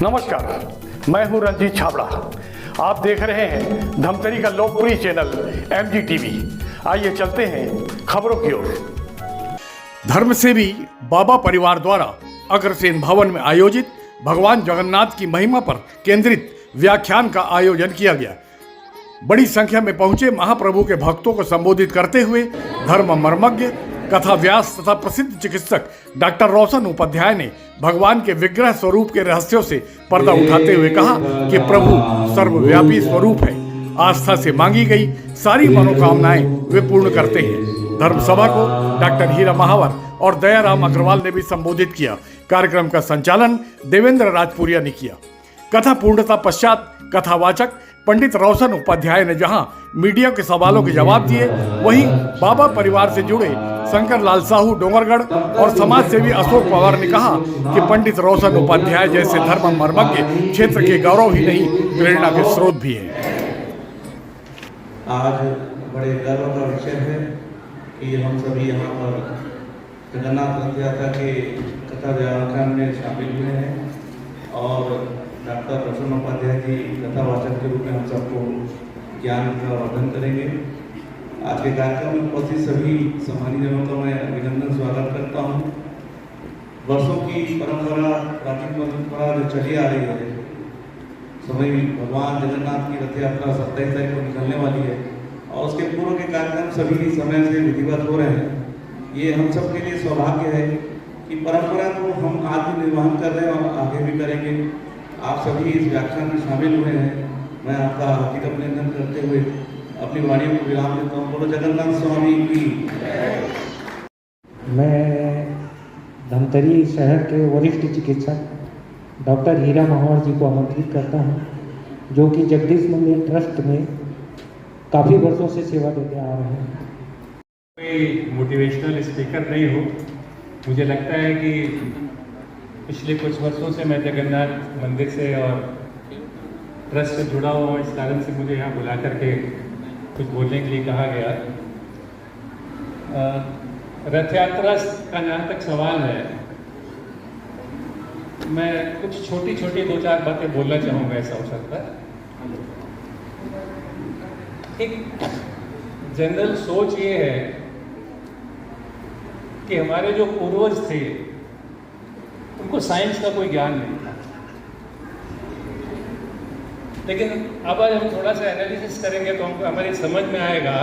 नमस्कार, मैं हूं रंजीत छाबड़ा। आप देख रहे हैं धमतरी का लोकप्रिय चैनल MGTV। आइए चलते हैं खबरों की ओर। धर्मसेवी बाबा परिवार द्वारा अग्रसेन भवन में आयोजित भगवान जगन्नाथ की महिमा पर केंद्रित व्याख्यान का आयोजन किया गया। बड़ी संख्या में पहुंचे महाप्रभु के भक्तों को संबोधित करते हुए धर्म मर्मज्ञ, कथा व्यास तथा प्रसिद्ध चिकित्सक डॉक्टर रोशन उपाध्याय ने भगवान के विग्रह स्वरूप के रहस्यों से पर्दा उठाते हुए कहा कि प्रभु सर्वव्यापी स्वरूप है। आस्था से मांगी गई सारी मनोकामनाएं वे पूर्ण करते हैं। धर्म सभा को डॉक्टर हीरा महावर और दयाराम अग्रवाल ने भी संबोधित किया। कार्यक्रम का संचालन देवेंद्र राजपुरिया ने किया। कथा पूर्णता पश्चात कथावाचक पंडित रोशन उपाध्याय ने जहां मीडिया के सवालों के जवाब दिए, वहीं बाबा परिवार से जुड़े शंकर लाल साहू डोंगरगढ़ और समाज सेवी अशोक पवार ने कहा कि पंडित रोशन उपाध्याय जैसे धर्म मर्मज्ञ क्षेत्र के गौरव ही नहीं, प्रेरणा के स्रोत भी हैं। आज बड़े गर्व का विषय है कि हम सभी यहाँ पर जगन्नाथ रथ यात्रा के कथा व्याख्यान में शामिल हुए हैं और डॉक्टर रोशन उपाध्याय जी कथावाचक के रूप में हम सबको ज्ञान का वर्धन करेंगे। आज के कार्यक्रम में उपस्थित सभी सम्मानित जनों का मैं अभिनंदन स्वागत करता हूँ। वर्षों की परंपरा, प्राचीन परंपरा जो चली आ रही है, समय भगवान जगन्नाथ की रथ यात्रा 27 तारीख को निकलने वाली है और उसके पूर्व के कार्यक्रम सभी समय से विधिवत हो रहे हैं। ये हम सब के लिए सौभाग्य है कि परंपरा को हम आज भी निर्वहन कर रहे हैं और आगे भी करेंगे। आप सभी इस व्याख्यान में शामिल हुए हैं। मैं आपका हार्दिक अभिनंदन करते हुए अपनी वाणी को विराम देता हूँ। बोलो जगन्नाथ स्वामी की। मैं धमतरी शहर के वरिष्ठ चिकित्सक डॉक्टर हीरा महावर जी को आमंत्रित करता हूँ, जो कि जगदीश मंदिर ट्रस्ट में काफ़ी वर्षों से सेवा देते आ रहे हैं। कोई मोटिवेशनल स्पीकर नहीं हूँ। मुझे लगता है कि पिछले कुछ वर्षों से मैं जगन्नाथ मंदिर से और ट्रस्ट से जुड़ा हुआ हूँ। इस कारण से मुझे यहाँ बुला करके कुछ बोलने के लिए कहा गया। रथ यात्रा का जहाँ तक सवाल है, मैं कुछ छोटी छोटी 2-4 बातें बोलना चाहूँगा इस अवसर पर। एक जनरल सोच ये है कि हमारे जो पूर्वज थे उनको साइंस का कोई ज्ञान नहीं था, लेकिन अब आज हम थोड़ा सा एनालिसिस करेंगे तो हमको हमारी समझ में आएगा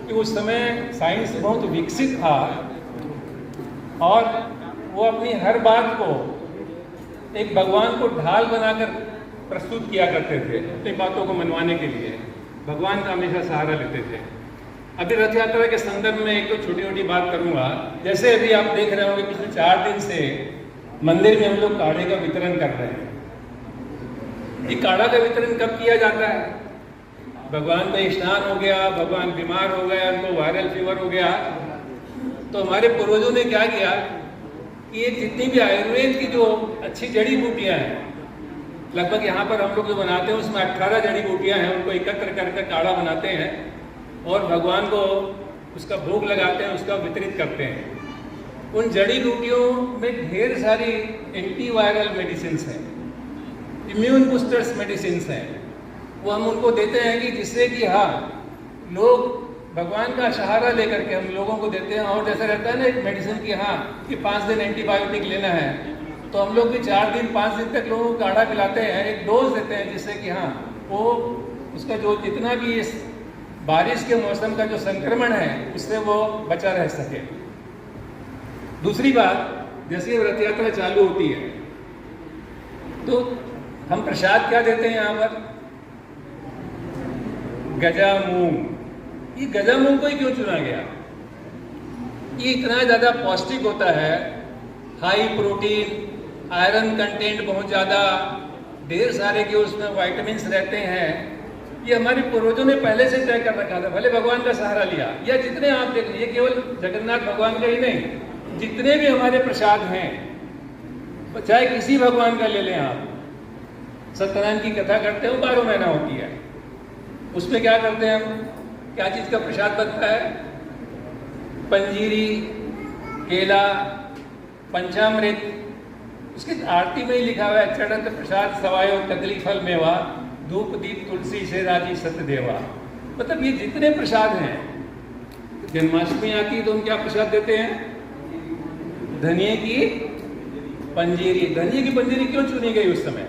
कि उस समय साइंस बहुत विकसित था और वो अपनी हर बात को एक भगवान को ढाल बनाकर प्रस्तुत किया करते थे। अपनी बातों को मनवाने के लिए भगवान का हमेशा सहारा लेते थे। अभी रथ यात्रा के संदर्भ में एक तो छोटी छोटी बात करूंगा। जैसे अभी आप देख रहे होंगे पिछले 4 दिन से मंदिर में हम लोग काढ़े का वितरण कर रहे हैं। ये काढ़ा का वितरण कब किया जाता है? भगवान का स्नान हो गया, भगवान बीमार हो गया, उनको वायरल फीवर हो गया, तो हमारे पूर्वजों ने क्या किया कि ये जितनी भी आयुर्वेद की जो अच्छी जड़ी बूटियां हैं, लगभग यहाँ पर हम लोग जो बनाते हैं उसमें 18 जड़ी बूटियां हैं, उनको एकत्र करके काढ़ा बनाते हैं और भगवान को उसका भोग लगाते हैं, उसका वितरित करते हैं। उन जड़ी बूटियों में ढेर सारी एंटीवायरल मेडिसिन हैं, इम्यून बूस्टर्स मेडिसिन हैं। वो हम उनको देते हैं कि जिससे कि हाँ लोग भगवान का सहारा लेकर के हम लोगों को देते हैं। और जैसा रहता है ना एक मेडिसिन की हाँ कि 5 दिन एंटीबायोटिक लेना है, तो हम लोग भी 4 दिन 5 दिन तक लोगों को काढ़ा पिलाते हैं, एक डोज देते हैं, जिससे कि हाँ वो उसका जो जितना भी इस बारिश के मौसम का जो संक्रमण है उससे वो बचा रह सके। दूसरी बात, जैसे रथ यात्रा चालू होती है तो हम प्रसाद क्या देते हैं यहाँ पर? गजा मूंग। ये गजा मूंग को ही क्यों चुना गया? ये इतना ज़्यादा पौष्टिक होता है, हाई प्रोटीन, आयरन कंटेंट बहुत ज़्यादा, ढेर सारे के उसमें विटामिन्स रहते हैं। ये हमारे पूर्वजों ने पहले से तय कर रखा था, भले भगवान का सहारा लिया। या जितने आप देख लीजिए, केवल जगन्नाथ भगवान का ही नहीं, जितने भी हमारे प्रसाद हैं, चाहे किसी भगवान का ले लें आप। सत्यनारायण की कथा करते हैं, 12 महीना होती है, उसमें क्या करते हैं हम? क्या चीज़ का प्रसाद बनता है? पंजीरी, केला, पंचामृत, उसकी आरती में ही लिखा हुआ है, चढ़त प्रसाद सवायो कदली फल मेवा, धूप दीप तुलसी से राजी सतदेवा। मतलब ये जितने प्रसाद हैं, जन्माष्टमी आती है तो हम क्या प्रसाद देते हैं? धनिये की पंजीरी। धनिये की पंजीरी क्यों चुनी गई उस समय?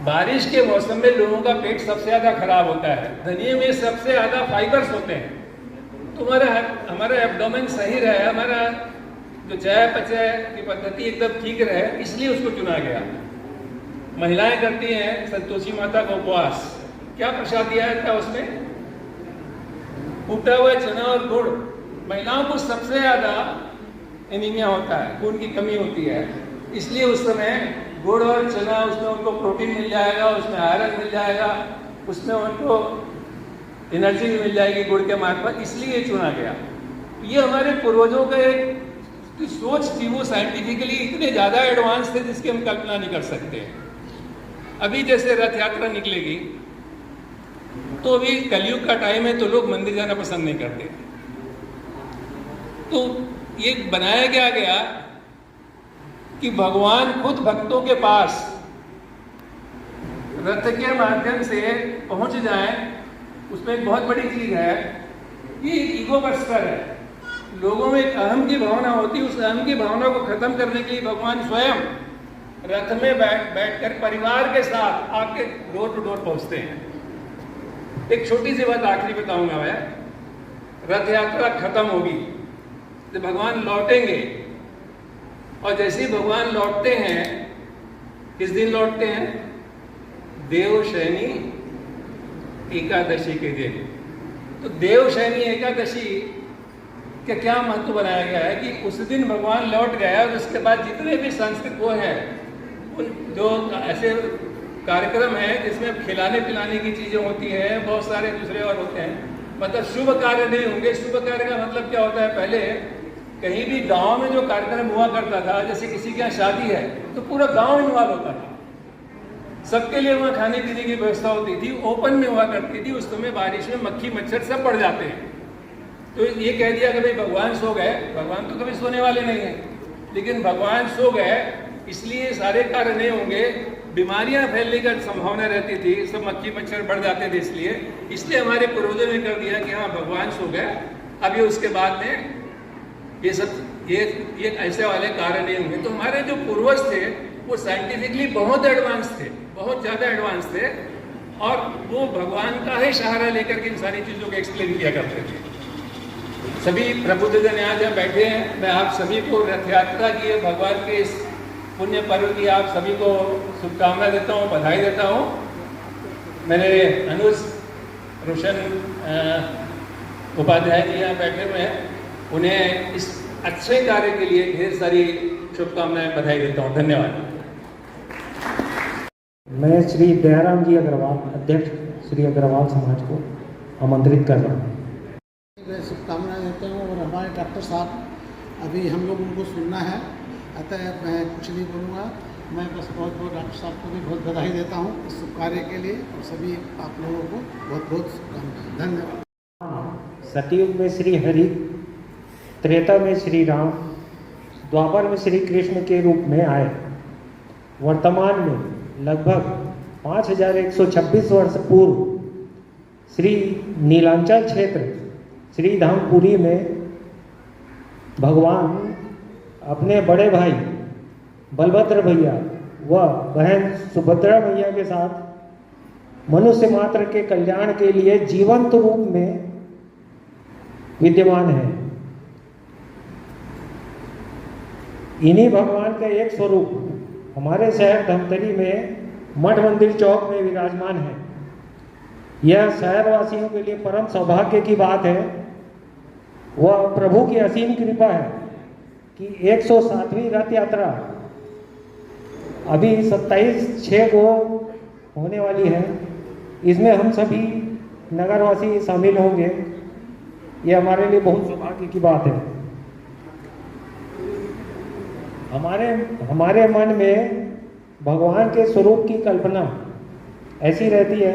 बारिश के मौसम में लोगों का पेट सबसे ज्यादा खराब होता है, धनिये में सबसे ज्यादा फाइबर्स होते हैं, तो हमारा एब्डोमेन सही रहे, हमारा जो चयापचय की पद्धति एकदम ठीक रहे, इसलिए उसको चुना गया। महिलाएं करती हैं संतोषी माता का उपवास, क्या प्रसाद दिया था उसमें? कूटा हुआ चना और गुड़। महिलाओं को सबसे ज्यादा एनीमिया होता है, खून की कमी होती है, इसलिए उस समय गुड़ और चना, उसमें उनको प्रोटीन मिल जाएगा, उसमें आयरन मिल जाएगा, उसमें उनको एनर्जी भी मिल जाएगी गुड़ के मार्फत, इसलिए चुना गया। ये हमारे पूर्वजों का एक सोच थी, वो साइंटिफिकली इतने ज़्यादा एडवांस थे जिसकी हम कल्पना नहीं कर सकते। अभी जैसे रथ यात्रा निकलेगी तो अभी कलयुग का टाइम है, तो लोग मंदिर जाना पसंद नहीं करते, तो ये बनाया गया कि भगवान खुद भक्तों के पास रथ के माध्यम से पहुंच जाए। उसमें एक बहुत बड़ी चीज है, ये ईगो बस्टर है, लोगों में एक अहम की भावना होती है, उस अहम की भावना को खत्म करने के लिए भगवान स्वयं रथ में बैठकर परिवार के साथ आपके डोर टू डोर पहुंचते हैं। एक छोटी सी बात आखिरी बताऊंगा मैं। रथ यात्रा खत्म होगी तो भगवान लौटेंगे, और जैसे ही भगवान लौटते हैं, किस दिन लौटते हैं? देवशयनी एकादशी के दिन। तो देवशयनी एकादशी का क्या महत्व बनाया गया है कि उस दिन भगवान लौट गया, और उसके बाद जितने भी सांस्कृतिक वो हैं, उन जो ऐसे कार्यक्रम हैं जिसमें खिलाने पिलाने की चीज़ें होती हैं, बहुत सारे दूसरे और होते हैं, मतलब शुभ कार्य नहीं होंगे। शुभ कार्य का मतलब क्या होता है? पहले कहीं भी गांव में जो कार्यक्रम हुआ करता था, जैसे किसी के यहाँ शादी है तो पूरा गांव इन्वॉल्व होता था, सबके लिए वहाँ खाने पीने की व्यवस्था होती थी, ओपन में हुआ करती थी। उस समय बारिश में मक्खी मच्छर सब पड़ जाते हैं, तो ये कह दिया कि भाई भगवान सो गए। भगवान तो कभी सोने वाले नहीं हैं, लेकिन भगवान सो गए इसलिए सारे कार्य नहीं होंगे, बीमारियां फैलने की संभावना रहती थी, सब मक्खी मच्छर बढ़ जाते थे, इसलिए हमारे पूर्वजों ने कर दिया कि हाँ भगवान सो गए, अब ये उसके बाद में ये सब ये ऐसे वाले कार्य नहीं होंगे। तो हमारे जो पूर्वज थे वो साइंटिफिकली बहुत एडवांस थे, बहुत ज़्यादा एडवांस थे, और वो भगवान का ही सहारा लेकर के इन सारी चीज़ों को एक्सप्लेन किया करते थे। सभी प्रबुद्धजन यहाँ जहाँ बैठे हैं, मैं आप सभी को रथ यात्रा की, भगवान के इस पुण्य पर्व की आप सभी को शुभकामना देता हूँ, बधाई देता हूँ। मेरे अनुज रोशन उपाध्याय जी यहाँ बैठे हुए हैं, उन्हें इस अच्छे कार्य के लिए ढेर सारी शुभकामनाएं, बधाई देता हूँ। धन्यवाद। मैं श्री दयाराम जी अग्रवाल, अध्यक्ष श्री अग्रवाल समाज को आमंत्रित कर रहा हूँ। मैं शुभकामनाएं देता हूँ, और हमारे डॉक्टर साहब अभी हम लोग उनको सुनना है, अतः मैं कुछ नहीं बोलूँगा। मैं बस बहुत बहुत डॉक्टर साहब को भी बहुत बधाई देता हूँ इस शुभ कार्य के लिए, और सभी आप लोगों को बहुत बहुत शुभकामनाएं। धन्यवाद। सतयुग में श्री हरि, त्रेता में श्री राम, द्वापर में श्री कृष्ण के रूप में आए। वर्तमान में लगभग 5126 वर्ष पूर्व श्री नीलांचल क्षेत्र श्री धामपुरी में भगवान अपने बड़े भाई बलभद्र भैया व बहन सुभद्रा भैया के साथ मनुष्य मात्र के कल्याण के लिए जीवंत रूप में विद्यमान है। इन्हीं भगवान का एक स्वरूप हमारे शहर धमतरी में मठ मंदिर चौक में विराजमान है। यह शहरवासियों के लिए परम सौभाग्य की बात है, वह प्रभु की असीम कृपा है कि 107वीं रथ यात्रा अभी 27/6 को होने वाली है। इसमें हम सभी नगरवासी शामिल होंगे, ये हमारे लिए बहुत सौभाग्य की बात है। हमारे मन में भगवान के स्वरूप की कल्पना ऐसी रहती है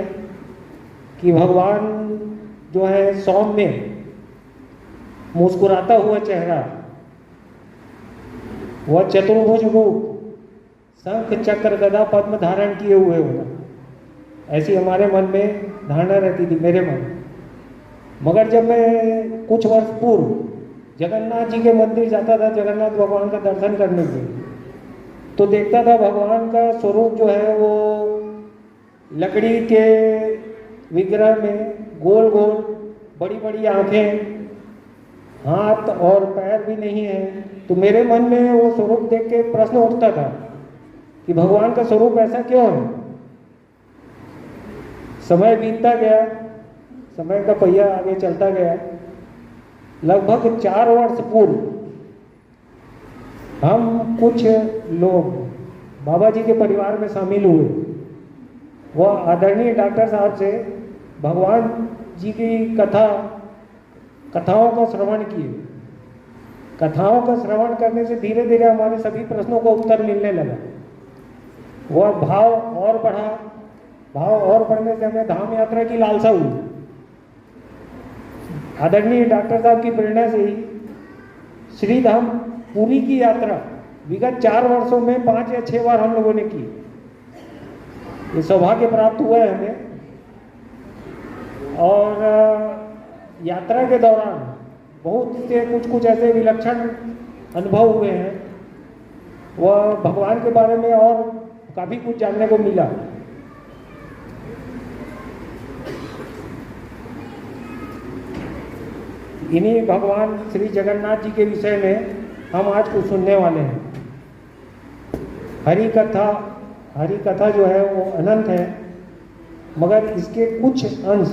कि भगवान जो है सौम्य मुस्कुराता हुआ चेहरा, वह चतुर्भुज रूप शंख चक्र गदा पद्म धारण किए हुए होगा, ऐसी हमारे मन में धारणा रहती थी, मेरे मन। मगर जब मैं कुछ वर्ष पूर्व जगन्नाथ जी के मंदिर जाता था जगन्नाथ भगवान का दर्शन करने के लिए, तो देखता था भगवान का स्वरूप जो है वो लकड़ी के विग्रह में गोल गोल बड़ी बड़ी आंखें, हाथ और पैर भी नहीं है। तो मेरे मन में वो स्वरूप देख के प्रश्न उठता था कि भगवान का स्वरूप ऐसा क्यों है। समय बीतता गया, समय का पहिया आगे चलता गया। लगभग 4 वर्ष पूर्व हम कुछ लोग बाबा जी के परिवार में शामिल हुए। वह आदरणीय डॉक्टर साहब से भगवान जी की कथाओं का श्रवण किए। कथाओं का श्रवण करने से धीरे धीरे हमारे सभी प्रश्नों को उत्तर मिलने लगा। वह भाव और बढ़ा, भाव और बढ़ने से हमें धाम यात्रा की लालसा हुई। आदरणीय डॉक्टर साहब की प्रेरणा से ही श्री धाम पुरी की यात्रा विगत 4 वर्षों में 5 या 6 बार हम लोगों ने की। ये सौभाग्य प्राप्त हुआ है हमें। और यात्रा के दौरान बहुत से कुछ ऐसे विलक्षण अनुभव हुए हैं। वह भगवान के बारे में और काफ़ी कुछ जानने को मिला। इन्हीं भगवान श्री जगन्नाथ जी के विषय में हम आज कुछ सुनने वाले हैं। हरि कथा जो है वो अनंत है, मगर इसके कुछ अंश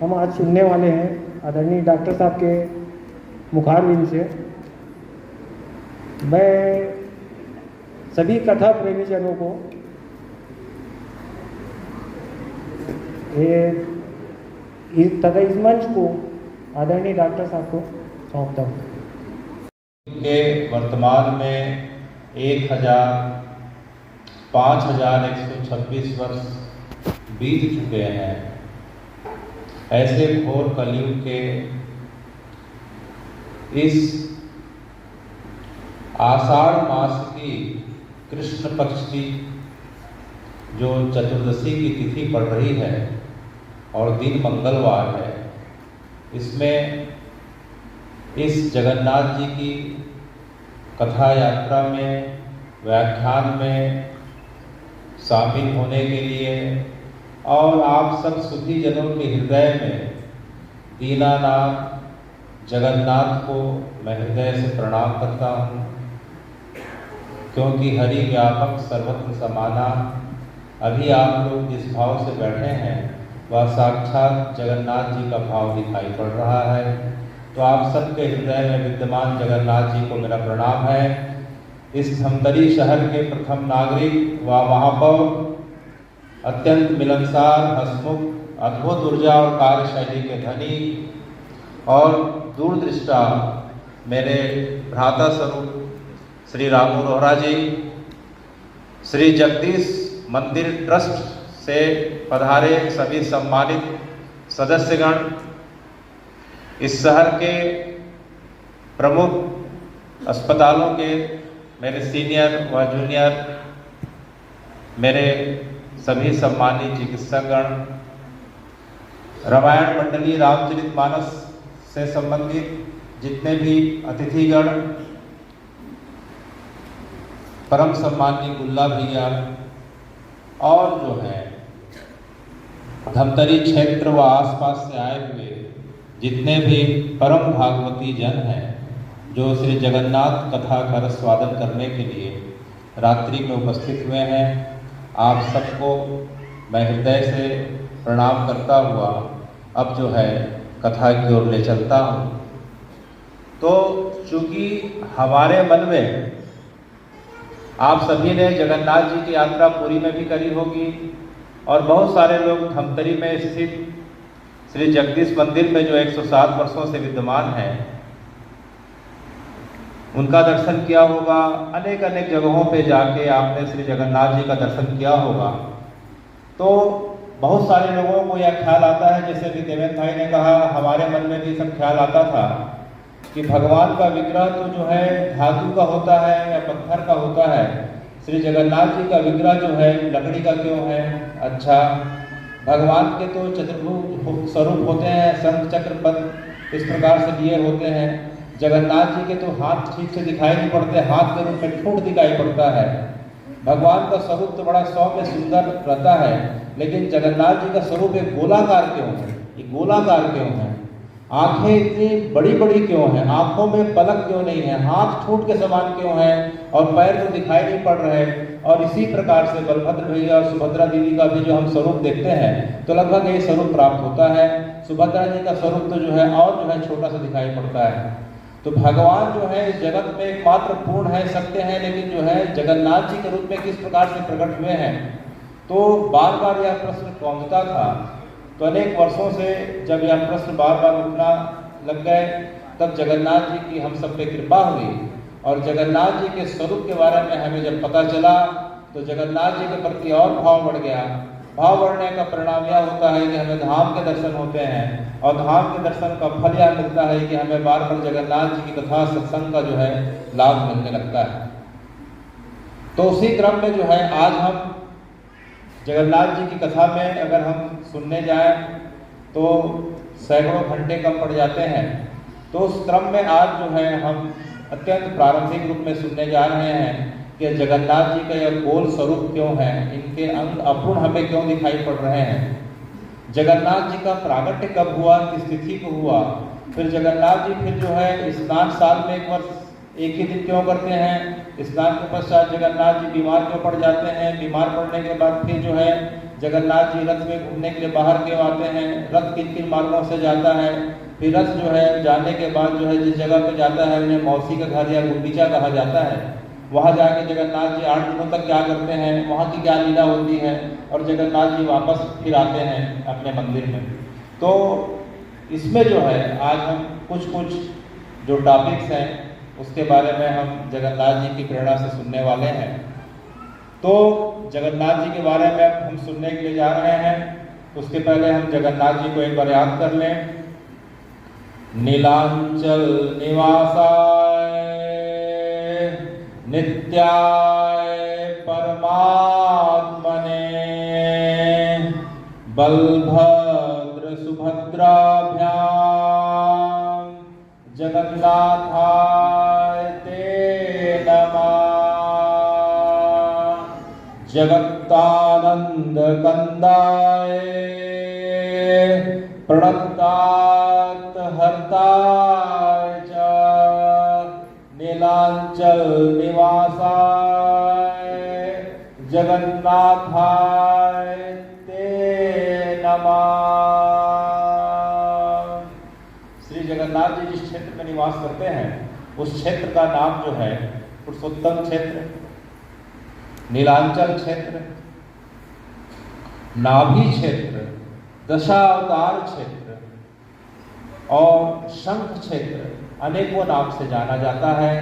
हम आज सुनने वाले हैं आदरणीय डॉक्टर साहब के मुखारविंद से। मैं सभी कथा प्रेमी जनों को तथा इस मंच को आदरणीय डॉक्टर साहब को सौंपता हूँ। के वर्तमान में 5126 वर्ष बीत चुके हैं। ऐसे घोर कलयुग के इस आषाढ़ मास की कृष्ण पक्ष की जो चतुर्दशी की तिथि पड़ रही है और दिन मंगलवार है, इसमें इस जगन्नाथ जी की कथा यात्रा में व्याख्यान में शामिल होने के लिए और आप सब सुधी जनों के हृदय में दीनानाथ जगन्नाथ को मैं हृदय से प्रणाम करता हूँ, क्योंकि हरि व्यापक सर्वत्र समाना। अभी आप लोग जिस भाव से बैठे हैं वह साक्षात जगन्नाथ जी का भाव दिखाई पड़ रहा है। तो आप सबके हृदय में विद्यमान जगन्नाथ जी को मेरा प्रणाम है। इस धमतरी शहर के प्रथम नागरिक व महापौर, अत्यंत मिलनसार, हसमुख, अद्भुत ऊर्जा और कार्यशैली के धनी और दूरदृष्टा मेरे भ्राता स्वरूप श्री रामू रोहरा जी, श्री जगदीश मंदिर ट्रस्ट से पधारे सभी सम्मानित सदस्यगण, इस शहर के प्रमुख अस्पतालों के मेरे सीनियर व जूनियर, मेरे सभी सम्मानित चिकित्सकगण, रामायण मंडली रामचरितमानस से संबंधित जितने भी अतिथिगण, परम सम्मानित गुल्ला भैया और जो है धमतरी क्षेत्र व आसपास से आए हुए जितने भी परम भागवती जन हैं जो श्री जगन्नाथ कथा का रसवादन करने के लिए रात्रि में उपस्थित हुए हैं, आप सबको मैं हृदय से प्रणाम करता हुआ अब जो है कथा की ओर ले चलता हूँ। तो चूँकि हमारे मन में आप सभी ने जगन्नाथ जी की यात्रा पुरी में भी करी होगी और बहुत सारे लोग धमतरी में स्थित श्री जगदीश मंदिर में जो 107 वर्षों से विद्यमान है उनका दर्शन किया होगा। अनेक अनेक जगहों पे जाके आपने श्री जगन्नाथ जी का दर्शन किया होगा। तो बहुत सारे लोगों को यह ख्याल आता है, जैसे कि देवेंद्र भाई ने कहा, हमारे मन में भी सब ख्याल आता था कि भगवान का विग्रह तो जो है धातु का होता है या पत्थर का होता है, श्री जगन्नाथ जी का विग्रह जो है लकड़ी का क्यों है? अच्छा, भगवान के तो चतुर्भुज स्वरूप होते हैं, शंख चक्र पद्म इस प्रकार से लिए होते हैं। जगन्नाथ जी के तो हाथ ठीक से दिखाई नहीं पड़ते, हाथ के रूप में ठूंठ दिखाई पड़ता है। भगवान का स्वरूप तो बड़ा सौम्य सुंदर रहता है, लेकिन जगन्नाथ जी का स्वरूप एक गोलाकार क्यों है? ये गोलाकार क्यों है? आंखें इतनी बड़ी बड़ी क्यों हैं? आंखों में पलक क्यों नहीं है? हाथ ठूंठ के समान क्यों है? और पैर तो दिखाई नहीं पड़ रहे। और इसी प्रकार से बलभद्र भैया और सुभद्रा दीदी का भी जो हम स्वरूप देखते हैं तो लगभग यही स्वरूप प्राप्त होता है। सुभद्रा जी का स्वरूप तो जो है और जो है छोटा सा दिखाई पड़ता है। तो भगवान जो है इस जगत में एकमात्र पूर्ण है, सत्य है, लेकिन जो है जगन्नाथ जी के रूप में किस प्रकार से प्रकट हुए हैं? तो बार बार यह प्रश्न कौंधता था। तो अनेक वर्षों से जब यह प्रश्न बार बार उठना लग गए, तब जगन्नाथ जी की हम सब पे कृपा हुई और जगन्नाथ जी के स्वरूप के बारे में हमें जब पता चला तो जगन्नाथ जी के प्रति और भाव बढ़ गया। भाव बढ़ने का परिणाम यह होता है कि हमें धाम के दर्शन होते हैं और धाम के दर्शन का फल यह मिलता है कि हमें बार बार जगन्नाथ जी की कथा सत्संग का जो है लाभ मिलने लगता है। तो उसी क्रम में जो है आज हम जगन्नाथ जी की कथा में अगर हम सुनने जाएं तो सैकड़ों घंटे कम पड़ जाते हैं। तो उस क्रम में आज जो है हम अत्यंत प्रारंभिक रूप में सुनने जा रहे हैं कि जगन्नाथ जी का यह गोल स्वरूप क्यों है, इनके अंग अपूर्ण हमें क्यों दिखाई पड़ रहे हैं, जगन्नाथ जी का प्रागट्य कब हुआ, किस तिथि को हुआ, फिर जगन्नाथ जी फिर जो है स्नान साल में एक वर्ष एक ही दिन क्यों करते हैं, स्नान के पश्चात जगन्नाथ जी बीमार क्यों पड़ जाते हैं, बीमार पड़ने के बाद फिर जो है जगन्नाथ जी रथ में घूमने के लिए बाहर क्यों आते हैं, रथ किन किन मार्गों से जाता है, फिर रथ जो है जाने के बाद जो है जिस जगह पे जाता है उन्हें मौसी का घर या गुंडीचा कहा जाता है, वहाँ जाके जगन्नाथ जी 8 दिनों तक क्या करते हैं, वहाँ की क्या लीला होती है और जगन्नाथ जी वापस फिर आते हैं अपने मंदिर में। तो इसमें जो है आज हम कुछ जो टॉपिक्स हैं उसके बारे में हम जगन्नाथ जी की प्रेरणा से सुनने वाले हैं। तो जगन्नाथ जी के बारे में हम सुनने के लिए जा रहे हैं। उसके पहले हम जगन्नाथ जी को एक बार याद कर लें। नीलांचल निवासाय नित्याय परमात्मने बलभद्र सुभद्राभ्यां जगन्नाथाय ते नमः। जगत्तानंद कंदाय प्रणतात् हर्ताय च नीलांचल निवासाय जगन्नाथाय ते नमः। श्री जगन्नाथ जी जिस क्षेत्र में निवास करते हैं उस क्षेत्र का नाम जो है पुरुषोत्तम क्षेत्र, नीलांचल क्षेत्र, नाभि क्षेत्र, दशावतार क्षेत्र और शंख क्षेत्र अनेकों नाम से जाना जाता है।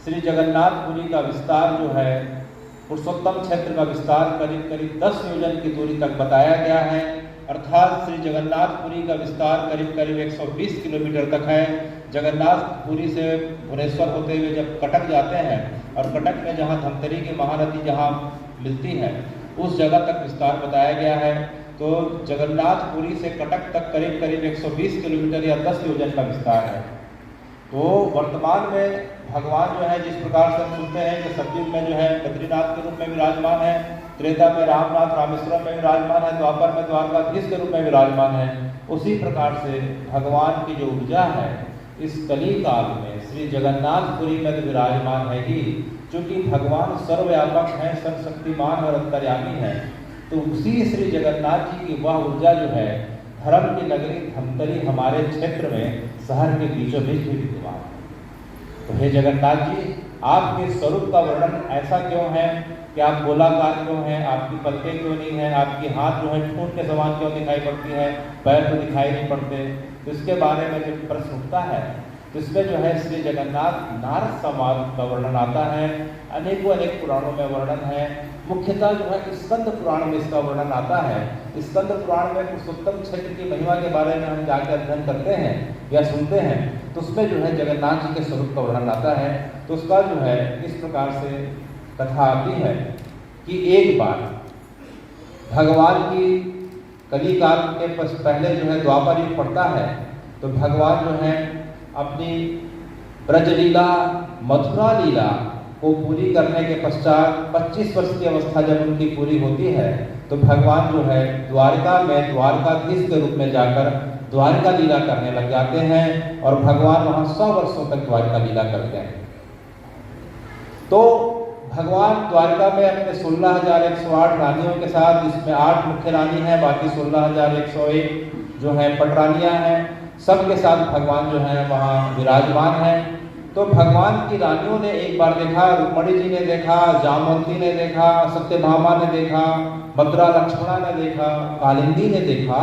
श्री जगन्नाथपुरी का विस्तार जो है पुरुषोत्तम क्षेत्र का विस्तार करीब करीब 10 योजन की दूरी तक बताया गया है, अर्थात श्री जगन्नाथपुरी का विस्तार करीब करीब 120 किलोमीटर तक है। जगन्नाथपुरी से भुवनेश्वर होते हुए जब कटक जाते हैं और कटक में जहाँ धमतरी की महानदी जहाँ मिलती है उस जगह तक विस्तार बताया गया है। तो जगन्नाथपुरी से कटक तक करीब करीब 120 किलोमीटर या 10 योजन का विस्तार है। तो वर्तमान में भगवान जो है जिस प्रकार से हम सुनते हैं कि सतयुग में जो है बद्रीनाथ के रूप में विराजमान है, त्रेता में रामनाथ रामेश्वरम में विराजमान है, द्वापर में द्वारकाधीश के रूप में विराजमान है, उसी प्रकार से भगवान की जो ऊर्जा है इस कली काल में श्री जगन्नाथपुरी में तो विराजमान है ही, क्योंकि भगवान सर्वव्यापक हैं, सर्वशक्तिमान और अंतर्यामी है। तो उसी श्री जगन्नाथ जी की वह ऊर्जा जो है धर्म की नगरी धमतरी हमारे क्षेत्र में शहर के बीचों बीच भी विद्यमान है। तो हे जगन्नाथ जी, आपके स्वरूप का वर्णन ऐसा क्यों है कि आप गोलाकार क्यों हैं, आपकी पलकें क्यों नहीं हैं, आपकी हाथ जो है ठूंठ के समान क्यों दिखाई पड़ती है, पैर तो दिखाई नहीं पड़ते। तो इसके बारे में जब प्रश्न उठता है तो इसमें जो है श्री जगन्नाथ नारद संवाद का वर्णन आता है, अनेकों अनेक पुराणों में वर्णन है। मुख्यतः जो है स्कंद पुराण में इसका वर्णन आता है। स्कंद पुराण में पुरुषोत्तम क्षेत्र की महिमा के बारे में हम जाकर अध्ययन करते हैं या सुनते हैं, तो उसमें जो है जगन्नाथ जी के स्वरूप का वर्णन आता है। तो उसका जो है इस प्रकार से कथा आती है कि एक बार भगवान की कलिकाल के पहले जो है द्वापर युग पड़ता है, तो भगवान जो है अपनी ब्रज लीला मथुरा लीला को पूरी करने के पश्चात 25 वर्ष की अवस्था जब उनकी पूरी होती है, तो भगवान जो है द्वारका में द्वारकाधीश के रूप में जाकर द्वारका लीला करने लग जाते हैं और भगवान वहाँ 100 वर्षों तक द्वारका लीला करते हैं। तो भगवान द्वारका में अपने 16,108 रानियों के साथ, इसमें 8 मुख्य रानी हैं, बाकी 16,101 जो है पटरानियां हैं, सबके साथ भगवान जो है वहाँ विराजमान हैं। तो भगवान की रानियों ने एक बार देखा, रुक्मणी जी ने देखा, जामवंती ने देखा, सत्यभामा ने देखा, भद्रा लक्ष्मणा ने देखा, कालिंदी ने देखा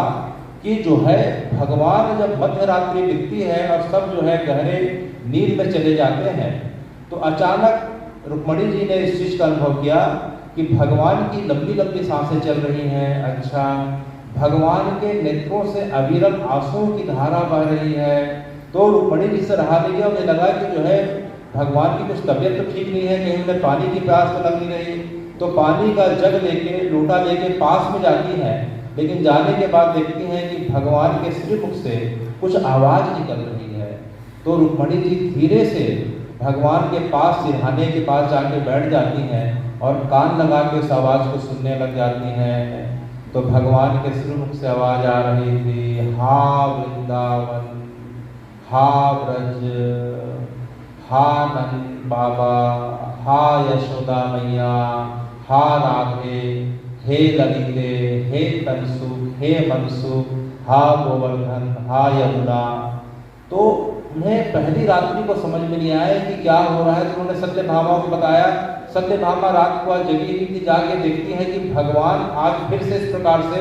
कि जो है भगवान जब मध्य रात्रि बीतती है और सब जो है गहरे नींद में चले जाते हैं, तो अचानक रुक्मणी जी ने इस चीज का अनुभव किया कि भगवान की लंबी लंबी सांसें चल रही हैं। अच्छा, भगवान के नेत्रों से अविरल आंसुओं की धारा बह रही है। तो रुक्मणी जी से रहा नहीं गया, उन्हें लगा कि जो है भगवान की कुछ तबीयत तो ठीक नहीं है, कहीं उन्हें पानी की प्यास तो लग नहीं रही। तो पानी का जग लेके, लोटा लेके पास में जाती हैं, लेकिन जाने के बाद देखती हैं कि भगवान के श्रीमुख से कुछ आवाज निकल रही है। तो रुक्मणी जी धीरे से भगवान के पास सिरहाने के पास जाके बैठ जाती हैं और कान लगा के उस आवाज को सुनने लग जाती हैं। तो भगवान के श्रीमुख से आवाज आ रही थी, हा वृंदावन, हा ब्रज, हा नंद बाबा, हा यशोदा मैया, हा राधे, हे ललिते, हे तनसुख, हे मनसुख, हा गोवर्धन, हा यमुना। तो उन्हें पहली रात्रि को समझ में नहीं आया कि क्या हो रहा है। तो उन्होंने सत्यभामा को बताया। सत्यभामा रात को जगी हुई थी, जाके देखती है कि भगवान आज फिर से इस प्रकार से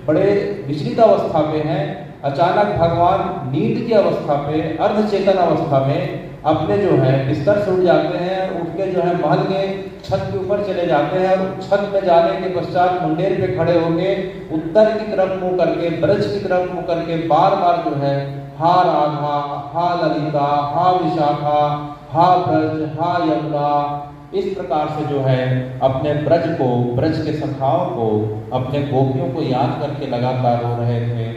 बड़े विचलित अवस्था पे हैं। अचानक भगवान नींद की अवस्था पे, अर्धचेतन अवस्था में अपने जो है बिस्तर से उठ जाते हैं, उठ के जो है महल के छत के ऊपर चले जाते हैं और छत में जाने के पश्चात मुंडेर पे खड़े होके उत्तर की तरफ मुंह करके, ब्रज की तरफ मुंह करके बार बार जो है हा राधा, हा ललिता, हा विशाखा, हा ब्रज, हा यमुना, इस प्रकार से जो है अपने ब्रज को, ब्रज के सखाओं को, अपने गोपियों को याद करके लगातार हो रहे थे।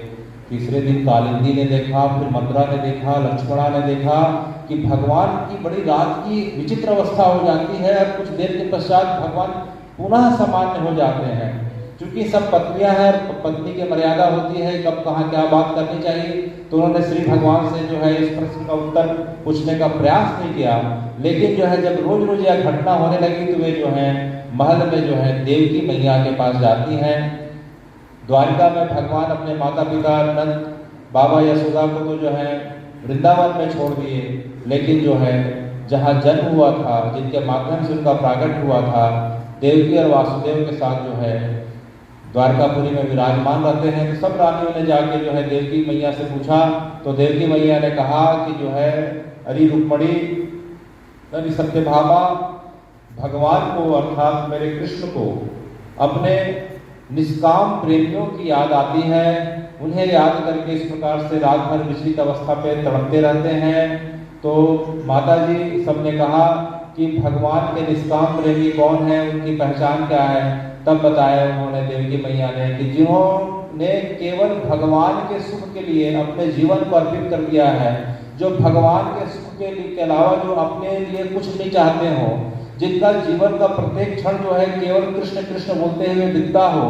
तीसरे दिन कालिंदी ने देखा, फिर मथुरा ने देखा, लक्ष्मणा ने देखा कि भगवान की बड़ी रात की विचित्र अवस्था हो जाती है और कुछ देर के पश्चात भगवान पुनः सामान्य हो जाते हैं। क्योंकि सब पत्नियां हैं, पत्नी की मर्यादा होती है कब कहाँ क्या बात करनी चाहिए, तो उन्होंने श्री भगवान से जो है इस प्रश्न का उत्तर पूछने का प्रयास नहीं किया। लेकिन जो है जब रोज रोज यह घटना होने लगी तो वे जो है महल में जो है देवकी मैया के पास जाती हैं। द्वारिका में भगवान अपने माता पिता नंद बाबा यशोदा को तो जो है वृंदावन में छोड़ दिए, लेकिन जो है जहाँ जन्म हुआ था, जिनके माध्यम से उनका प्राकट हुआ था, देवकी और वासुदेव के साथ जो है द्वारकापुरी में विराजमान रहते हैं। तो सब रानियों ने जाके जो है देवकी मैया से पूछा, तो देवकी मैया ने कहा कि जो है अरे रुक्मणी, अरे सत्यभामा, भगवान को अर्थात मेरे कृष्ण को अपने निष्काम प्रेमियों की याद आती है। उन्हें याद करके इस प्रकार से रात भर विचलित अवस्था पे तड़पते रहते हैं। तो माता जी सबने कहा कि भगवान के निष्काम प्रेमी कौन है, उनकी पहचान क्या है। तब बताया उन्होंने देवकी मैया ने कि जिन्होंने केवल भगवान के सुख के लिए अपने जीवन को अर्पित कर दिया है, जो भगवान के सुख के अलावा जो अपने लिए कुछ नहीं चाहते हो, जिनका जीवन का प्रत्येक क्षण जो है केवल कृष्ण कृष्ण बोलते हुए बीतता हो,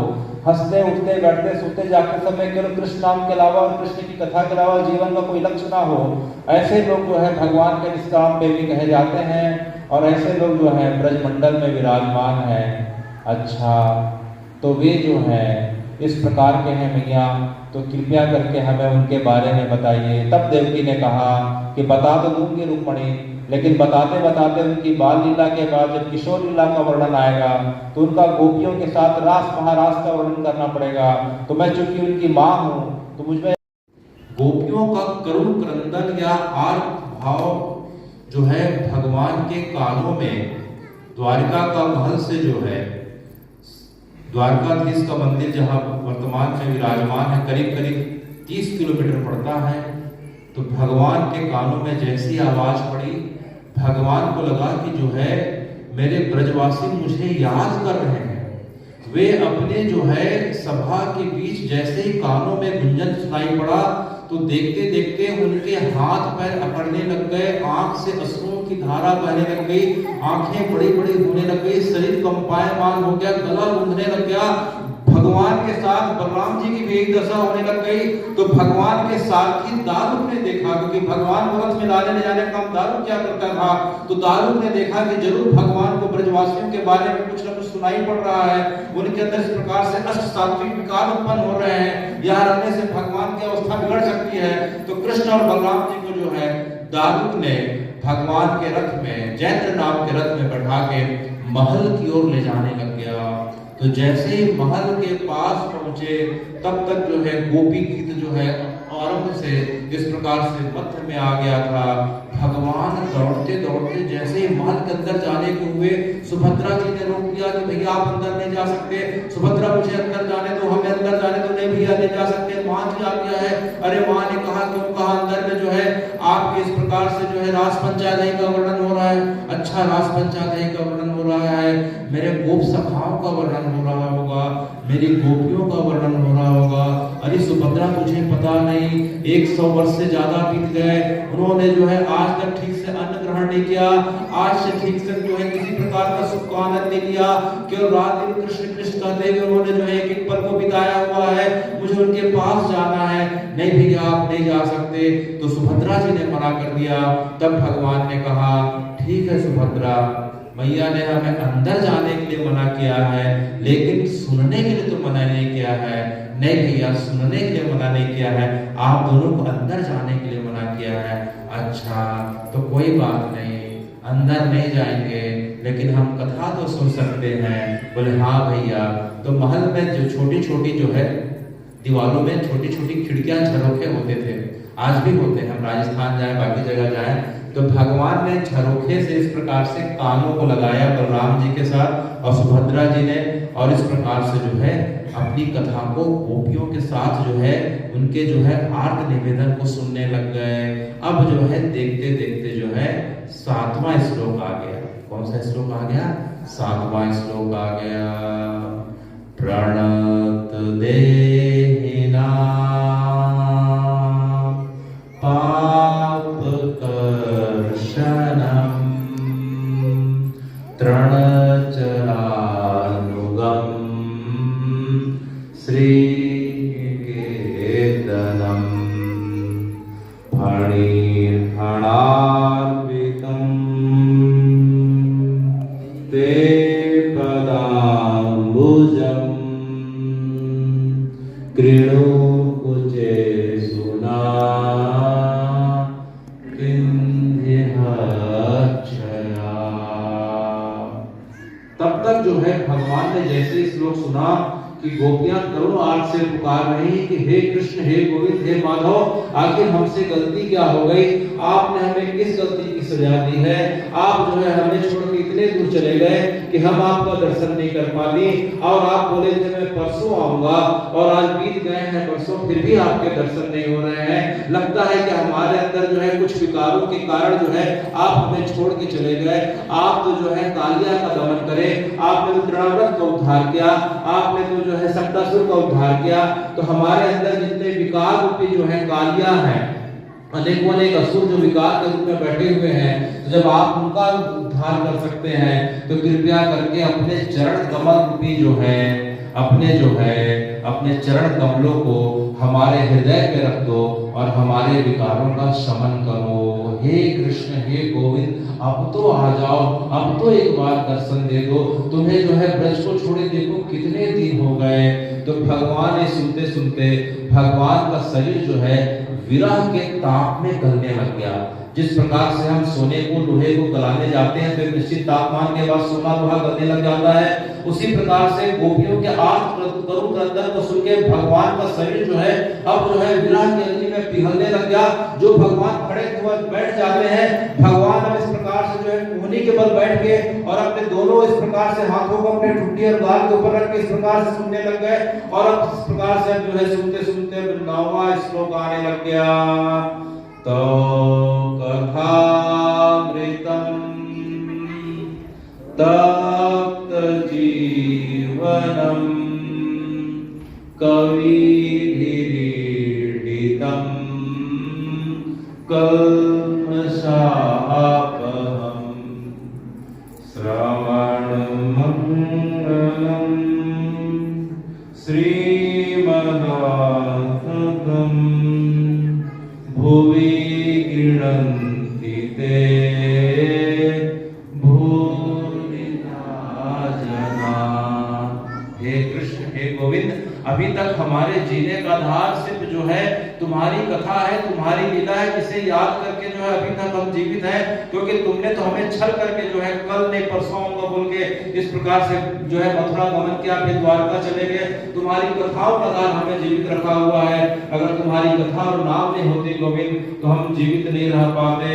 हंसते उठते बैठते सोते जागते समय केवल कृष्ण नाम के अलावा और कृष्ण की कथा के अलावा जीवन का कोई लक्ष्य ना हो, ऐसे लोग जो है भगवान के निष्काम प्रेमी कहे जाते हैं और ऐसे लोग जो है ब्रजमंडल में विराजमान है। अच्छा, तो वे जो है इस प्रकार के हैं मैया, तो कृपया करके हमें उनके बारे में बताइए। तब देवकी ने कहा कि बता तो दूंगी रुक्मणी, लेकिन बताते बताते उनकी बाल लीला के बाद जब किशोर लीला का वर्णन आएगा तो उनका गोपियों के साथ रास महारास का वर्णन करना पड़ेगा। तो मैं चूंकि उनकी माँ हूँ तो मुझमें गोपियों का करुण क्रंदन या आर्त भाव जो है भगवान के कानों में द्वारिका का महल से जो है द्वारकाधीश का मंदिर जहां वर्तमान में विराजमान है करीब करीब 30 किलोमीटर पड़ता है। तो भगवान के कानों में जैसी आवाज पड़ी, भगवान को लगा कि जो है मेरे ब्रजवासी मुझे याद कर रहे हैं। वे अपने जो है सभा के बीच जैसे ही कानों में गुंजन सुनाई पड़ा तो देखते देखते उनके हाथ पैर अकड़ने लग गए, आंख से अश्रुओं की धारा बहने लग गई, आंखें बड़ी बड़ी होने लग गई, शरीर कंपायमान हो गया, गला गूंजने लग गया। भगवान के साथ बलराम जी की भी एक दशा होने लग गई। तो भगवान के सारथी दारुक ने देखा, क्योंकि भगवान रथ में लाने ले जाने का काम दारुक क्या करता था, तो दारुक ने देखा कि जरूर भगवान को ब्रजवासियों के बारे में कुछ न कुछ सुनाई पड़ रहा है, उनके अंदर इस प्रकार से अष्ट सात्विक विकार उत्पन्न हो रहे हैं, यह रहने से भगवान की अवस्था बिगड़ सकती है। तो कृष्ण और बलराम जी को जो है दारुक ने भगवान के रथ में, जैत्र नाम के रथ में बैठा के महल की ओर ले जाने लग गया। तो जैसे ही महल के पास पहुंचे तब तक जो है गोपी गीत जो है आरंभ से इस प्रकार से मध्य में आ गया था। भगवान दौड़ते दौड़ते जैसे ही महल के अंदर जाने के हुए, सुभद्रा जी ने रोक दिया कि भैया आप अंदर नहीं जा सकते, सुभद्रा मुझे अंदर जाने दो, हमें अंदर जाने दो, नहीं भैया नहीं जा सकते, मां जी आ गया है। अरे मां ने कहा क्यों कहा, अंदर में जो है आपके इस प्रकार से जो है रास पंचादही का वर्णन हो रहा है। अच्छा, रास पंचादही का वर्णन हो रहा है, मेरे गोप सखाओं का वर्णन हो रहा होगा, मेरी गोपियों का वर्णन हो रहा होगा। अरे सुभद्रा तुझे पता नहीं, 100 वर्ष से ज्यादा बीत गए, उन्होंने जो है आज तक ठीक से अन्न ग्रहण नहीं किया, आज से ठीक से जो है किसी प्रकार का सुख का आनंद नहीं लिया, केवल रात दिन कृष्ण कृष्ण कहते हुए उन्होंने जो है एक पल को बिताया हुआ है, मुझे उनके पास जाना है। नहीं भैया आप नहीं जा सकते। तो सुभद्रा जी ने मना कर दिया। तब भगवान ने कहा ठीक है सुभद्रा, मैया ने हमें अंदर जाने के लिए मना किया है, लेकिन सुनने के लिए तो मना नहीं किया है। नहीं भैया, सुनने के लिए मना नहीं किया है, आप दोनों को अंदर जाने के लिए मना किया है। अच्छा, तो कोई बात नहीं, अंदर नहीं जाएंगे, लेकिन हम कथा तो सुन सकते हैं। बोले हाँ भैया। तो महल में जो छोटी छोटी जो है दीवारों में छोटी छोटी खिड़कियां, झरोखे होते थे, आज भी होते हैं। हम राजस्थान जाए, बाकी जगह जाए, तो भगवान ने झरोखे से इस प्रकार से कानों को लगाया बलराम जी के साथ और सुभद्रा जी ने, और इस प्रकार से जो है अपनी कथा को गोपियों के साथ जो है उनके जो है आर्त निवेदन को सुनने लग गए। अब जो है देखते देखते जो है 7वां श्लोक आ गया। कौन सा श्लोक आ गया? 7वां श्लोक आ गया। प्रणत देहिना पाप कर्षणम तृणचरानुगम श्रीकेतनम फणिर्फणार्पितं ते पदाम्बुजं कृणुकुचे सुना तब तक जो है भगवान ने जैसे श्लोक सुना कि गोपियां करुण आर्त से पुकार रही कि हे कृष्ण, हे गोविंद, हे माधव, आखिर हमसे गलती क्या हो गई? आपने हमें किस गलती की सजा दी है? आप जो है हमें छोड़कर इतने दूर चले गए कि हम आपका दर्शन नहीं कर पाए, और आप बोले थे मैं परसों आऊंगा, और आज बीत गए हैं परसों, फिर भी आपके दर्शन नहीं हो रहे हैं। लगता है कि हमारे अंदर जो है कुछ विकारों के कारण जो है आप हमें छोड़ के चले गए। आप तो जो है कालिया का दमन करें, आपने तो तृणाव्रत का उद्धार किया, आपने तो जो है सप्तासुर का उद्धार किया, तो हमारे अंदर जितने विकार रूपी जो है कालिया हैं, अनेकों अनेक असुर जो विकार के रूप में बैठे हुए हैं, तो जब आप उनका उद्धार कर सकते हैं तो कृपया करके अपने चरण कमल रूपी जो है अपने चरण कमलों को हमारे हृदय पे रख दो और हमारे विकारों का शमन करो। हे कृष्ण, हे गोविंद, अब तो आ जाओ, अब तो एक बार दर्शन दे दो। तुम्हें जो है ब्रज को छोड़े देखो कितने दिन हो गए। तो भगवान ने सुनते सुनते भगवान का शरीर जो है विरह के ताप में गलने लग गया। जिस प्रकार से हम सोने को, लोहे को गलाने जाते हैं तो एक निश्चित तापमान के बाद सोना लोहा गलने लग जाता है, उसी प्रकार से गोपियों के आर्त गरुड़ क्रंदन को सुन के भगवान का शरीर जो है अब जो है विरह की अग्नि में पिघलने लग गया। जो भगवान खड़े हुए बैठ जाते हैं, भगवान अब इस प्रकार से जो है कोहनी के बल बैठ के और अपने दोनों इस प्रकार से हाथों को अपने ठुड्डी और गाल के ऊपर रख के इस प्रकार से सुनने लग गए। और अब इस प्रकार से जो है सुनते सुनते 9वां श्लोक आने लग गया। तो कथामृतम तप्त जीवनम कविभिरीडितम कल्मषापहम श्रवणमंगलम श्रीमदाततम भुवि गृह्णन्ति ते गोविंद, अभी तक हमारे जीने का आधार सिर्फ जो है तुम्हारी कथा है, तुम्हारी लीला है, जिसे याद करके जो है अभी तक हम जीवित हैं। क्योंकि तुमने तो हमें छल करके जो है कल नहीं परसों आऊंगा बोल के इस प्रकार से जो है मथुरा गमन किया, फिर द्वारका चले गए। तुम्हारी कथाओं का आधार हमें जीवित रखा हुआ है। अगर तुम्हारी कथा और नाम नहीं होती गोविंद तो हम जीवित नहीं रह पाते।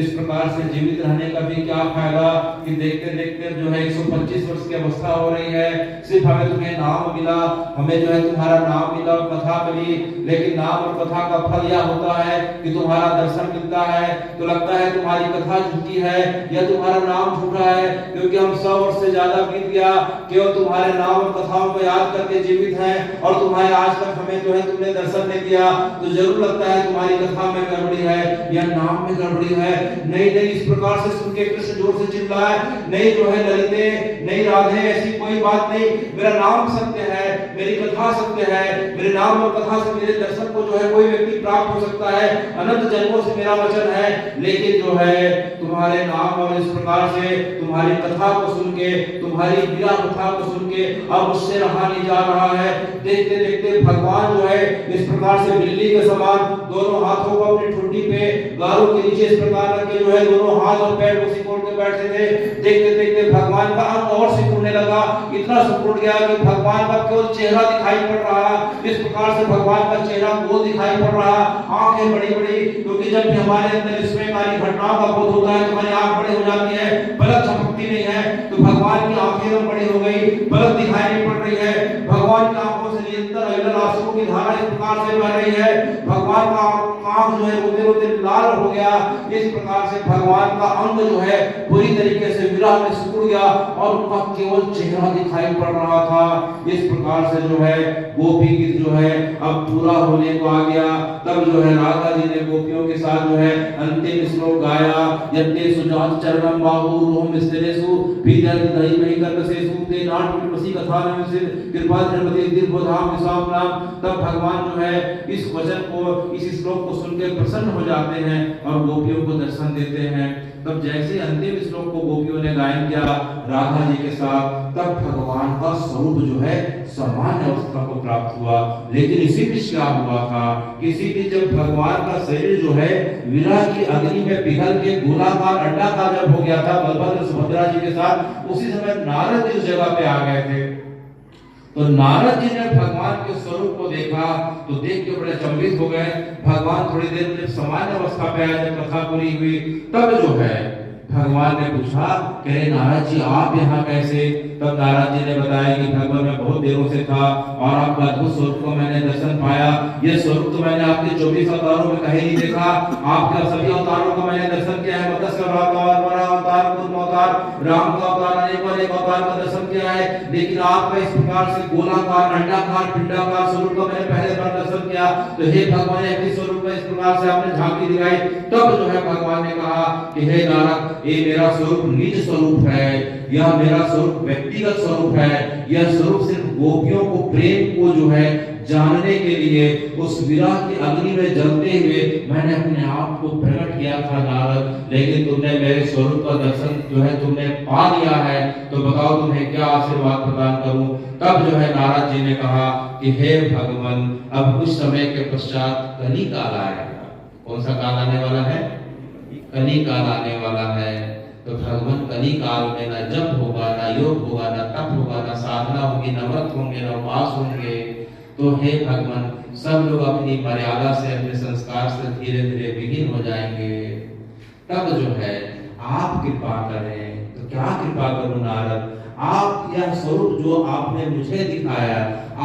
इस प्रकार से जीवित रहने का भी क्या फायदा कि देखते देखते जो है 125 वर्ष की अवस्था हो रही है। सिर्फ हमें तुम्हें नाम मिला, हमें जो है तुम्हारा नाम मिला, कथा मिली, लेकिन नाम और कथा का फल यह होता है कि तुम्हारा दर्शन मिलता है। तो लगता है तुम्हारी कथा झूठी है या तुम्हारा नाम झूठा है, क्योंकि हम 100 वर्ष से ज्यादा बीत गया केवल तुम्हारे नाम और कथाओं को याद करके जीवित हैं, और तुम्हारे आज तक हमें जो है तुमने दर्शन नहीं दिया। तो जरूर लगता है तुम्हारी कथा में गड़बड़ी है या नाम में गड़बड़ी है। नहीं नहीं, इस प्रकार से सुन के कृष्ण जोर से चिल्लाए, नहीं जो है ललिते, नहीं राधे, ऐसी कोई बात नहीं। मेरा नाम सत्य है, मेरी कथा सत्य है, मेरे नाम और कथा से मेरे दर्शन को जो है कोई व्यक्ति प्राप्त हो सकता है। अनंत जन्मों से मेरा वचन है। लेकिन जो है तुम्हारे नाम और इस प्रकार से तुम्हारी कथा को सुन के, तुम्हारी वीरा कथा को सुन के अब उससे रहा नहीं जा रहा है। देखते देखते भगवान जो है इस प्रकार से बिल्ली के समान दोनों हाथों को अपनी ठुड्डी पे गालों के नीचे इस प्रकार रख के जो है दोनों हाथ और पैर को सिकोड़ के बैठे थे। देखते देखते भगवान का अंग और सिकुड़ने लगा, इतना सिकुड़ गया कि भगवान का केवल चेहरा दिखाई पड़ रहा। इस प्रकार से भगवान का चेहरा गोल दिखाई पड़ रहा, आंखें बड़ी बड़ी, क्योंकि जब भी हमारे अंदर इसमेंकारी घटनाओं का बोध होता है तो हमारी आंख बड़ी हो जाती है, पलक झपकती नहीं है। तो भगवान की आंखें बड़ी हो गई, पलक दिखाई नहीं पड़ रही है। भगवान की आंखों से निरंतर अविरल आंसुओं की धारा इस प्रकार से बह रही है। भगवान का आंख जो है रोते रोते लाल हो गया। इस प्रकार से भगवान का अंग जो है पूरी तरीके से विरह में सिकुड़ गया और उनका केवल चेहरा दिखाई पड़ रहा था। इस प्रकार से जो है गोपी गीत जो है अब पूरा होने को आ गया। तब जो है राधा जी ने गोपियों के साथ जो है अंतिम श्लोक गाया। यत्ते सुजात चरणम बाहु रोम स्थिरेषु पीतल दही महि कर्कशेषु ते नाट्यमसि कथा में से कृपा धर्मते दिव्यधाम विशाम नाम। तब भगवान जो है इस वचन को, इस श्लोक को सुनकर प्रसन्न हो जाते हैं और गोपियों को दर्शन देते हैं। तब जैसे अंतिम श्लोक को गोपियों ने गायन किया राधा जी के साथ, तब भगवान का स्वरूप जो है सामान्य अवस्था को प्राप्त हुआ। लेकिन इसी बीच क्या हुआ था, किसी दिन जब भगवान का शरीर जो है विरह की अग्नि में पिघल के गोलाकार अंडाकार जब हो गया था बलभद्र सुभद्रा जी के साथ, उसी समय नारद जी उस जगह पे आ गए थे। तो नारद जी ने भगवान के स्वरूप को देखा तो देख के बड़े चंबित हो गए। भगवान थोड़ी देर में सामान्य अवस्था पे आए, जब कथा पूरी हुई तब जो है भगवान ने पूछा, कहे नारद जी आप यहाँ कैसे? तब नारद जी ने बताया कि भगवान मैं बहुत देरों से था और आपका अद्भुत स्वरूप को मैंने दर्शन पाया। ये स्वरूप तो मैंने आपके 24 अवतारों में कहीं नहीं देखा। आपके सभी अवतारों का मैंने दर्शन किया है, मत्स्य अवतार, वराह अवतार, कूर्म अवतार, राम का अवतार, अनेक अवतार का दर्शन किया है। लेकिन आपका इस प्रकार से गोलाकार, अंडाकार, पिंडाकार स्वरूप का मैंने पहले बार दर्शन किया। तो हे भगवान अपने स्वरूप में इस प्रकार से आपने झांकी दिखाई। तब जो है भगवान ने कहा कि हे नारद, ये मेरा स्वरूप निज स्वरूप है, यह मेरा स्वरूप व्यक्तिगत स्वरूप है। यह स्वरूप सिर्फ गोपियों को प्रेम को जो है जानने के लिए उस विरह की अग्नि में जलते हुए मैंने अपने आप को प्रकट किया था नारद। लेकिन तुमने मेरे स्वरूप का दर्शन जो है तुमने पा लिया है, तो बताओ तुम्हें क्या आशीर्वाद प्रदान करूं? तब जो है नारद जी ने कहा कि हे भगवान, अब कुछ समय के पश्चात कली काल आएगा। कौन सा काल आने वाला है? कली काल आने वाला है। तो भगवान कली काल में ना जप होगा, ना योग होगा, ना तप होगा, ना साधना होगी, न व्रत होंगे, न उपवास होंगे। तो हे भगवान, सब लोग अपनी मर्यादा से, अपने संस्कार से धीरे धीरे विहीन हो जाएंगे। तब जो है आप कृपा करें। तो क्या कृपा करूं नारद, आप यह स्वरूप जो आपने मुझे दिखाया,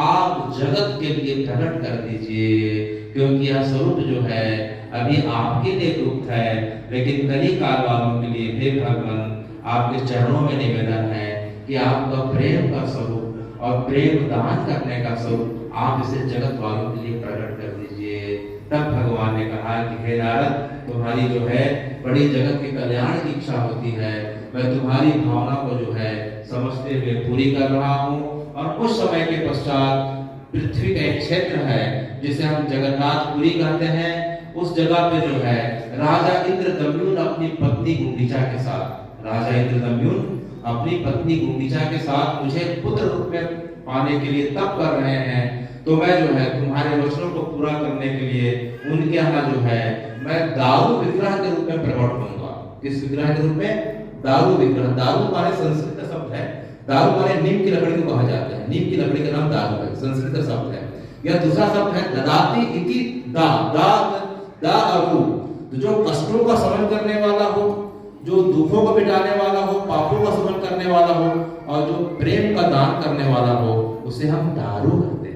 आप जगत के लिए प्रकट कर दीजिए, क्योंकि यह स्वरूप जो है अभी आपके लिए गुप्त है, लेकिन कली काल वालों के लिए हे भगवान आपके चरणों में निवेदन है कि आपका प्रेम का स्वरूप और प्रेम दान करने का स्वरूप आप इसे जगत वालों के लिए प्रकट कर दीजिए। तब भगवान ने कहा कि हे नारद, तुम्हारी जो है बड़ी जगत के कल्याण की इच्छा होती है, मैं तुम्हारी भावना को जो है समझते हुए पूरी कर रहा हूँ। और कुछ समय के पश्चात पृथ्वी का एक क्षेत्र है जिसे हम जगन्नाथपुरी कहते हैं, उस जगह पे जो है राजा इंद्रदम्युन अपनी पत्नी गुंडीचा के साथ, राजा इंद्रदम्युन अपनी पत्नी गुंडीचा के साथ मुझे पुत्र रूप में पाने के लिए तप कर रहे हैं। तो मैं जो है तुम्हारे वचनों को पूरा करने के लिए उनके यहाँ जो है मैं दारू विग्रह के रूप में प्रकट होऊंगा। किस विग्रह के रूप में? दारू विग्रह। दारू माने संस्कृत शब्द है, दारू माने नीम की लकड़ी को कहा जाता है, नीम की लकड़ी का नाम दारू है, संस्कृत शब्द है। यह दूसरा शब्द है ददाति इति दा, दा अरु, जो कष्टों का शमन करने वाला हो, जो दुखों को मिटाने वाला हो, पापों का शमन करने वाला हो, और जो प्रेम का दान करने वाला हो, उसे हम दारू कहते हैं।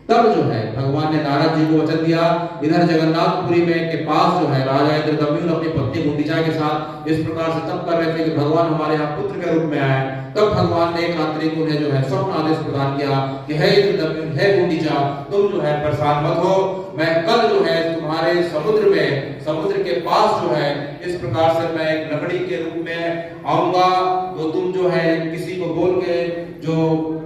तब जो है भगवान ने नारद जी को वचन दिया। इधर जगन्नाथपुरी में के पास जो है राजा इंद्रदम्युन अपनी पत्नी गुंडीचा के साथ इस प्रकार से तप कर रहे थे कि भगवान हमारे यहाँ पुत्र के रूप में आए। तब भगवान ने एक रात्रि को उन्हें जो है स्वप्न आदेश प्रदान किया कि हे इंद्रदम्युन, हे गुंडीचा, तुम जो है परेशान मत हो, मैं कल जो है तुम्हारे समुद्र में, समुद्र के पास जो है इस प्रकार से मैं एक लकड़ी के रूप में आऊंगा। तो तुम जो है किसी को बोल के, जो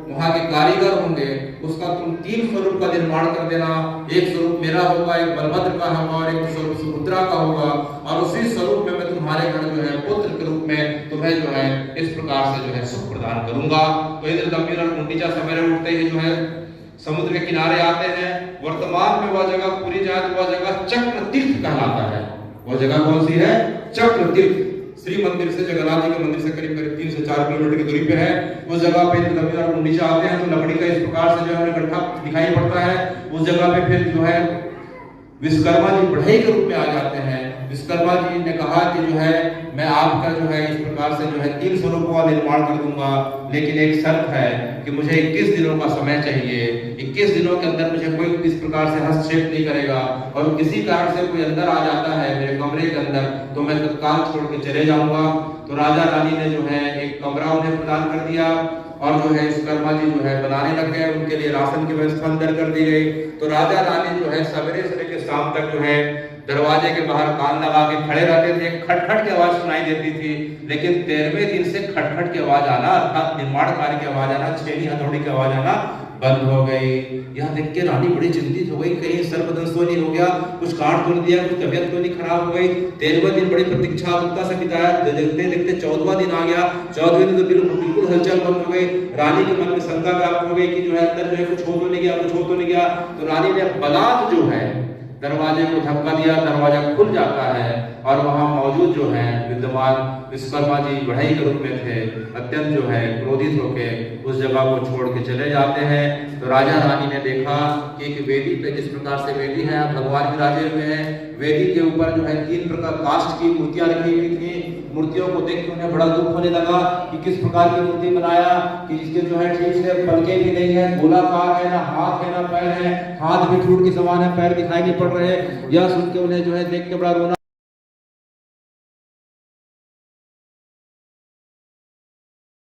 वहां के कारीगर होंगे, उसका तुम 3 स्वरूप का निर्माण कर देना। एक स्वरूप मेरा होगा, एक बलभद्र का होगा और एक स्वरूप सुभद्रा का होगा, और उसी स्वरूप में मैं तुम्हारे घर जो है पुत्र के रूप में तुम्हें जो है इस प्रकार से जो है सुख प्रदान करूंगा। तो इंद्रदम्युन और गुंडीचा सवेरे उठते ही जो है समुद्र के किनारे आते हैं। वर्तमान में वह जगह पूरी जाए तो वह जगह चक्र तीर्थ कहलाता है। वह जगह कौन सी है? चक्र तीर्थ। श्री मंदिर से, जगन्नाथ जी के मंदिर से करीब 3 से 4 किलोमीटर की दूरी पे है। उस जगह पे इंद्रदम्युन और गुंडीचा आते हैं तो लकड़ी का इस प्रकार से जो है गड्ढा दिखाई पड़ता है। उस जगह पे फिर जो है विश्वकर्मा जी बढ़ई के रूप में आ जाते हैं। विश्वकर्मा जी ने कहा कि जो है मैं आपका जो है इस प्रकार से जो है 3 स्वरूपों का निर्माण कर दूंगा, लेकिन एक शर्त है कि मुझे 21 दिनों का समय चाहिए। 21 दिनों के अंदर मुझे कोई इस प्रकार से हस्तक्षेप नहीं करेगा, और किसी कारण से कोई अंदर आ जाता है मेरे कमरे के अंदर तो मैं तत्काल छोड़ के चले जाऊंगा। तो राजा रानी ने जो है एक कमरा उन्हें प्रदान कर दिया, और जो है विश्वकर्मा जी जो है बनाने लग गए। उनके लिए राशन की व्यवस्था अंदर कर दी गई। तो राजा रानी जो है सवेरे से लेकर शाम तक जो है दरवाजे के बाहर कान लगा के खड़े रहते थे। खटखट की आवाज सुनाई देती थी, लेकिन 13वें दिन से खटखट की आवाज आना, अर्थात निर्माण कार्य की आवाज आना, छेनी हथौड़ी की आवाज आना बंद हो गई। यह देख के रानी बड़ी चिंतित हो गई, कहीं सर्पदंश तो नहीं हो गया, कुछ काट तो नहीं दिया, कुछ तबियत तो नहीं खराब हो गई। 13वां दिन बड़ी प्रतीक्षातुरता से बिताया। देखते देखते 14वां दिन आ गया। 14वें दिन तो बिल्कुल हलचल बंद हो गई। रानी के मन में शंका व्याप्त हो गई कि जो है अंदर जो है कुछ हो तो नहीं गया, कुछ हो तो नहीं गया। तो रानी ने बलात् जो है दरवाजे को धक्का दिया, दरवाजा खुल जाता है, और वहां मौजूद जो है विद्यमान विश्वकर्मा जी बढ़ई के रूप में थे। अत्यंत जो है क्रोधित होकर उस जगह को छोड़ के चले जाते हैं। तो राजा रानी ने देखा कि एक वेदी पे, जिस प्रकार से वेदी है भगवान विराजे हुए हैं, वेदी के ऊपर जो है 3 प्रकार काष्ठ की मूर्तियां रखी हुई थी। मूर्तियों को देख के उन्हें बड़ा दुख होने लगा कि किस प्रकार की मूर्ति बनाया कि जिसके जो है ठीक से पलके भी नहीं है, गोलाकार है, ना हाथ है ना पैर है, हाथ भी टूट के समान है, पैर दिखाई नहीं पड़ रहे। यह सुन के उन्हें जो है देख के बड़ा रोना